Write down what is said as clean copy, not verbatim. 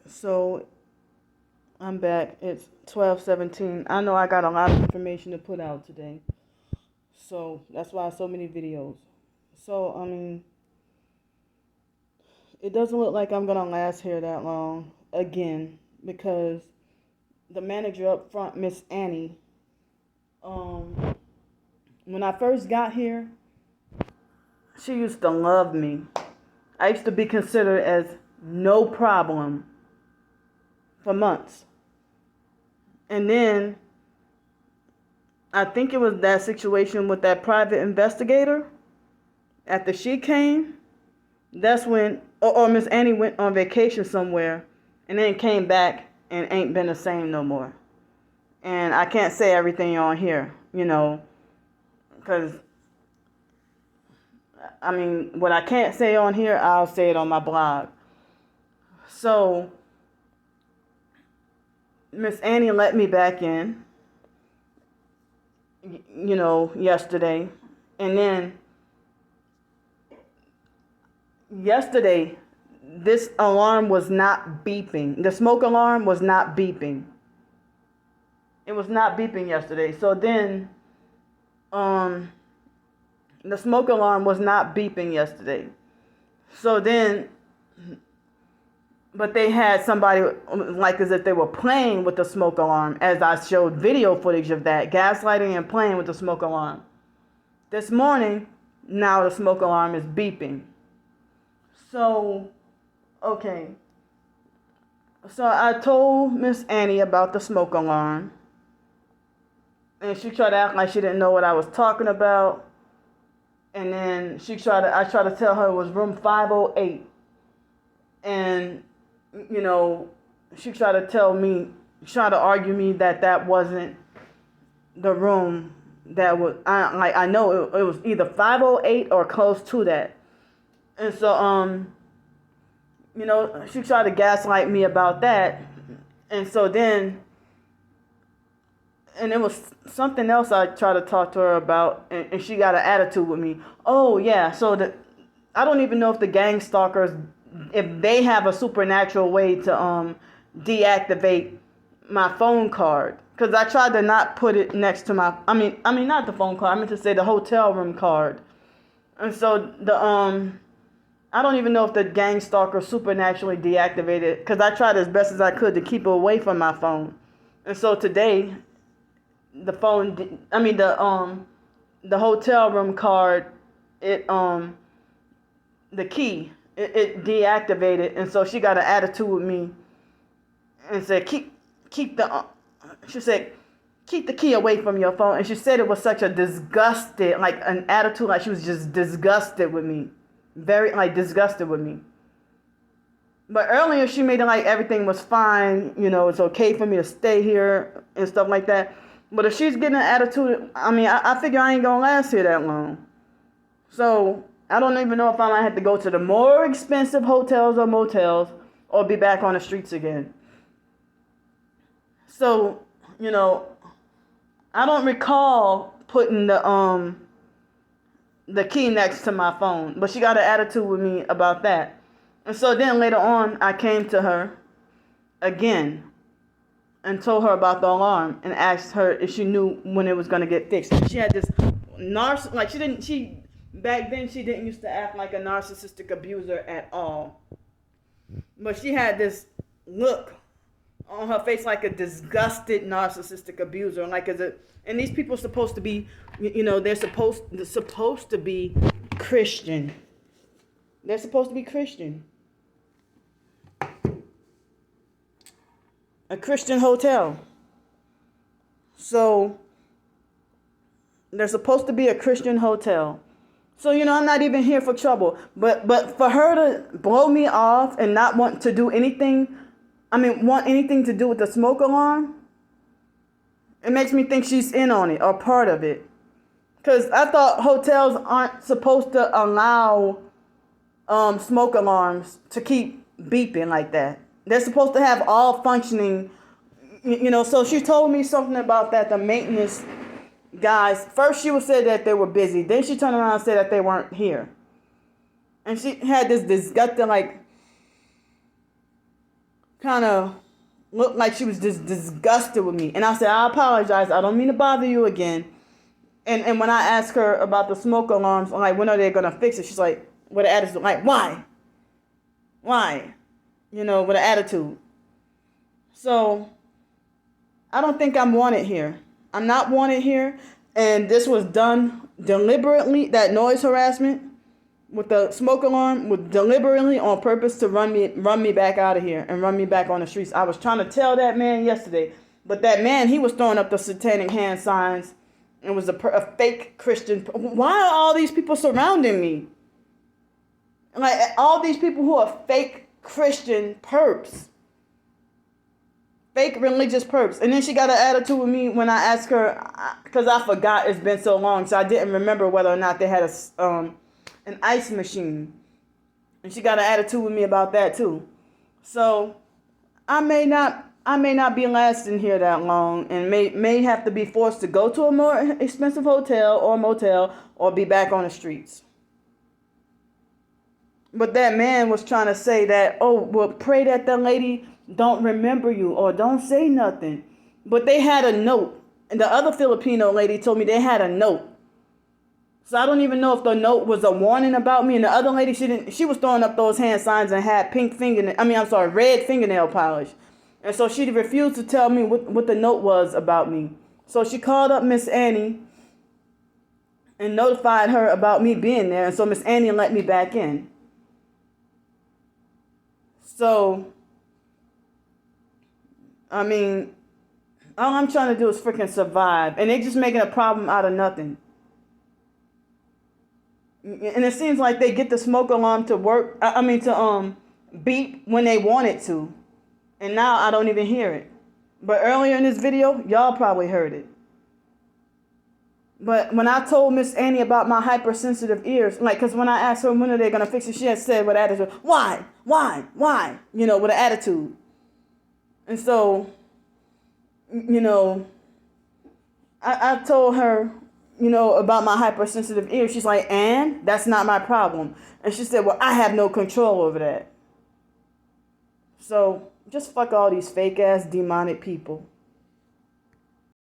So I'm back. It's 12:17. I know I got a lot of information to put out today. So that's why so many videos. So it doesn't look like I'm gonna last here that long again because the manager up front, Miss Annie, um, when I first got here, she used to love me. I used to be considered as no problem for months. And then I think it was that situation with that private investigator. After she came, that's when, or Miss Annie went on vacation somewhere and then came back and ain't been the same no more. And I can't say everything on here, because, what I can't say on here, I'll say it on my blog. So, Miss Annie let me back in, yesterday. And then yesterday, this alarm was not beeping. The smoke alarm was not beeping. It was not beeping yesterday. So then, the smoke alarm was not beeping yesterday. So then, but they had somebody like as if they were playing with the smoke alarm, as I showed video footage of that, gaslighting and playing with the smoke alarm. This morning, now the smoke alarm is beeping. So, okay. So I told Miss Annie about the smoke alarm. And she tried to act like she didn't know what I was talking about. And then I tried to tell her it was room 508. And, she tried to argue me that wasn't the room that was, I know it was either 508 or close to that. And so, she tried to gaslight me about that. And so then, and it was something else I tried to talk to her about, and she got an attitude with me. Oh, yeah, so I don't even know if the gang stalkers, if they have a supernatural way to deactivate my phone card. Because I tried to not put it next to my, not the phone card, I meant to say the hotel room card. And so I don't even know if the gang stalker supernaturally deactivated it, because I tried as best as I could to keep it away from my phone. And so today, the hotel room card, the key, it deactivated, and so she got an attitude with me and said, she said, keep the key away from your phone. And she said it was such a disgusted, like an attitude, like she was just disgusted with me. Very, disgusted with me. But earlier she made it like everything was fine, it's okay for me to stay here and stuff like that. But if she's getting an attitude, I figure I ain't gonna last here that long. So I don't even know if I might have to go to the more expensive hotels or motels or be back on the streets again. So, I don't recall putting the key next to my phone, but she got an attitude with me about that. And so then later on, I came to her again and told her about the alarm and asked her if she knew when it was going to get fixed. She had this back then she didn't used to act like a narcissistic abuser at all. But she had this look on her face like a disgusted narcissistic abuser, and these people are supposed to be, they're supposed to be Christian. They're supposed to be Christian. A Christian hotel. So they're supposed to be a Christian hotel. So, I'm not even here for trouble. But for her to blow me off and not want to do anything, want anything to do with the smoke alarm, it makes me think she's in on it or part of it. Because I thought hotels aren't supposed to allow smoke alarms to keep beeping like that. They're supposed to have all functioning, so she told me something about that, the maintenance guys. First she would say that they were busy. Then she turned around and said that they weren't here. And she had this disgusting, kind of looked like she was just disgusted with me. And I said, I apologize. I don't mean to bother you again. And when I asked her about the smoke alarms, I'm like, when are they going to fix it? She's like, with an attitude, like, why? Why? With an attitude. So, I don't think I'm wanted here. I'm not wanted here. And this was done deliberately, that noise harassment with the smoke alarm was deliberately on purpose to run me back out of here and run me back on the streets. I was trying to tell that man yesterday, but that man, he was throwing up the satanic hand signs and was a fake Christian. Why are all these people surrounding me? Like, all these people who are fake Christian perps. Fake religious perps. And then she got an attitude with me when I asked her, because I forgot, it's been so long, so I didn't remember whether or not they had an ice machine. And she got an attitude with me about that too. So I may not be lasting here that long, and may have to be forced to go to a more expensive hotel or motel or be back on the streets. But that man was trying to say that, oh, well, pray that the lady don't remember you or don't say nothing. But they had a note. And the other Filipino lady told me they had a note. So I don't even know if the note was a warning about me. And the other lady, she was throwing up those hand signs and had red fingernail polish. And so she refused to tell me what the note was about me. So she called up Miss Annie and notified her about me being there. And so Miss Annie let me back in. So, all I'm trying to do is freaking survive. And they just making a problem out of nothing. And it seems like they get the smoke alarm to work, to beep when they want it to. And now I don't even hear it. But earlier in this video, y'all probably heard it. But when I told Miss Annie about my hypersensitive ears, because when I asked her when are they going to fix it, she had said with attitude, why, with an attitude. And so, I told her, about my hypersensitive ears. She's like, and that's not my problem. And she said, well, I have no control over that. So just fuck all these fake ass demonic people.